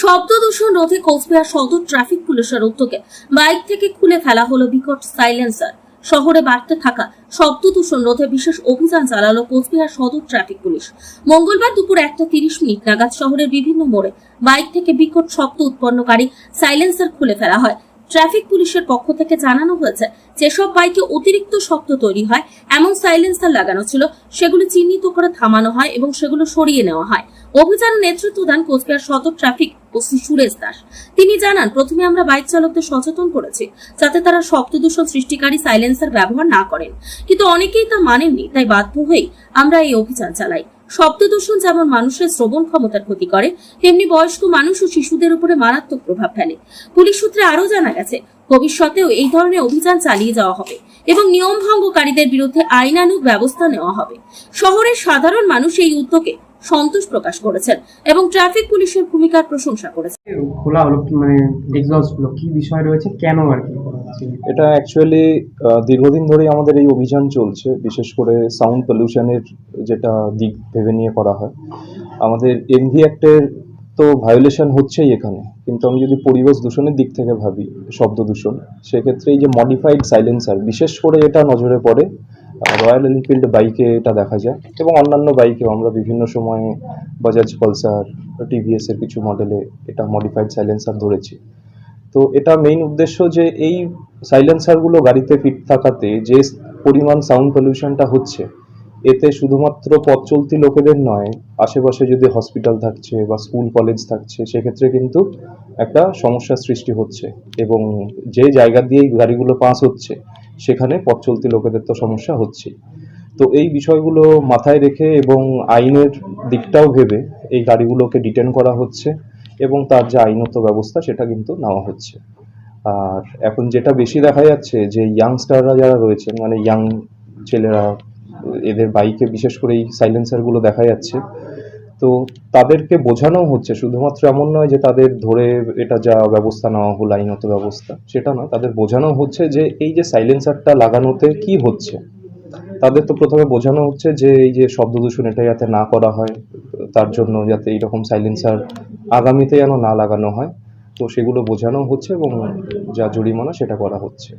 শব্দ দূষণ রোধে কোচবিহার সদর ট্রাফিক পুলিশের উদ্যোগে বাইক থেকে খুলে ফেলা হলো বিকট সাইলেন্সার। শহরে বাড়তে থাকা শব্দ দূষণ রোধে বিশেষ অভিযান চালালো কোচবিহার সদর ট্রাফিক পুলিশ। মঙ্গলবার দুপুর 1:30 নাগাদ শহরের বিভিন্ন মোড়ে বাইক থেকে বিকট শব্দ উৎপন্নকারী সাইলেন্সার খুলে ফেলা হয়। ট্রাফিক পুলিশের পক্ষ থেকে জানানো হয়েছে, যেসব বাইকে অতিরিক্ত শব্দ তৈরি হয় এমন সাইলেন্সার লাগানো ছিল সেগুলি চিহ্নিত করে থামানো হয় এবং সেগুলো সরিয়ে নেওয়া হয়। অভিযানের নেতৃত্ব দেন কোচবিহার সদর ট্রাফিক ওসি সুরেশ দাস। তিনি জানান, প্রথমে আমরা বাইক চালকদের সচেতন করেছি যাতে তারা শব্দ দূষণ সৃষ্টিকারী সাইলেন্সার ব্যবহার না করেন, কিন্তু অনেকেই তা মানেননি, তাই বাধ্য হয়েই আমরা এই অভিযান চালাই। শব্দ দূষণ যেমন মানুষের শ্রবণ ক্ষমতার ক্ষতি করে, তেমনি বয়স্ক মানুষ ও শিশুদের উপরে মারাত্মক প্রভাব ফেলে। পুলিশ সূত্রে আরো জানা গেছে, ভবিষ্যতেও এই ধরনের অভিযান চালিয়ে যাওয়া হবে এবং নিয়ম ভঙ্গকারীদের বিরুদ্ধে আইনানুগ ব্যবস্থা নেওয়া হবে। শহরের সাধারণ মানুষ এই উদ্যোগে সন্তোষ প্রকাশ করেছেন এবং ট্রাফিক পুলিশের ভূমিকার প্রশংসা করেছেন। খোলা হলো মানে এক্সস্ট গুলো কি বিষয় রয়েছে, কেন আর কি করা হচ্ছে? এটা অ্যাকচুয়ালি দীর্ঘদিন ধরেই আমাদের এই অভিযান চলছে, বিশেষ করে সাউন্ড পলিউশনের যেটা দিক ভেবে নিয়ে করা হয়। আমাদের এমভি অ্যাক্টের তো ভায়োলেশন হচ্ছেই এখানে, কিন্তু আমি যদি পরিবেশ দূষণের দিক থেকে ভাবি, শব্দ দূষণ, সেক্ষেত্রে এই যে মডিফাইড সাইলেন্সার, বিশেষ করে এটা নজরে পড়ে রয়্যাল এনফিল্ড বাইকে এটা দেখা যায় এবং অন্যান্য বাইকেও আমরা বিভিন্ন সময়ে বাজাজ পালসার, টিভিএস এর কিছু মডেলে এটা মডিফাইড সাইলেন্সার ধরেছি। তো এটা মেইন উদ্দেশ্য যে এই সাইলেন্সারগুলো গাড়িতে ফিট থাকাতে যে পরিমাণ সাউন্ড পলিউশনটা হচ্ছে, এতে শুধুমাত্র পথ চলতি লোকেদের নয়, আশেপাশে যদি হসপিটাল থাকছে বা স্কুল কলেজ থাকছে, সেক্ষেত্রে কিন্তু একটা সমস্যার সৃষ্টি হচ্ছে এবং যে জায়গা দিয়ে গাড়িগুলো পাস হচ্ছে সেখানে পথ চলতি লোকেদের তো সমস্যা হচ্ছে। তো এই বিষয়গুলো মাথায় রেখে এবং আইনের দিকটাও ভেবে এই গাড়িগুলোকে ডিটেন করা হচ্ছে এবং তার যে আইনত ব্যবস্থা সেটা কিন্তু নেওয়া হচ্ছে। আর এখন যেটা বেশি দেখা যাচ্ছে যে ইয়াংস্টাররা যারা রয়েছেন, মানে ইয়াং ছেলেরা, এদের বাইকে বিশেষ করে এই সাইলেন্সারগুলো দেখা যাচ্ছে। তো তাদেরকে বোঝানো হচ্ছে, শুধুমাত্র এমন নয় যে তাদের ধরে এটা যা ব্যবস্থা নেওয়া হলো আইনত ব্যবস্থা, সেটা নয়, তাদের বোঝানো হচ্ছে যে এই যে সাইলেন্সারটা লাগানোতে কি হচ্ছে। তাদের তো প্রথমে বোঝানো হচ্ছে যে এই যে শব্দ দূষণ এটা যাতে না করা হয়, তার জন্য যাতে এইরকম সাইলেন্সার আগামীতে যেন না লাগানো হয়, তো সেগুলো বোঝানো হচ্ছে এবং যা জরিমানা সেটা করা হচ্ছে।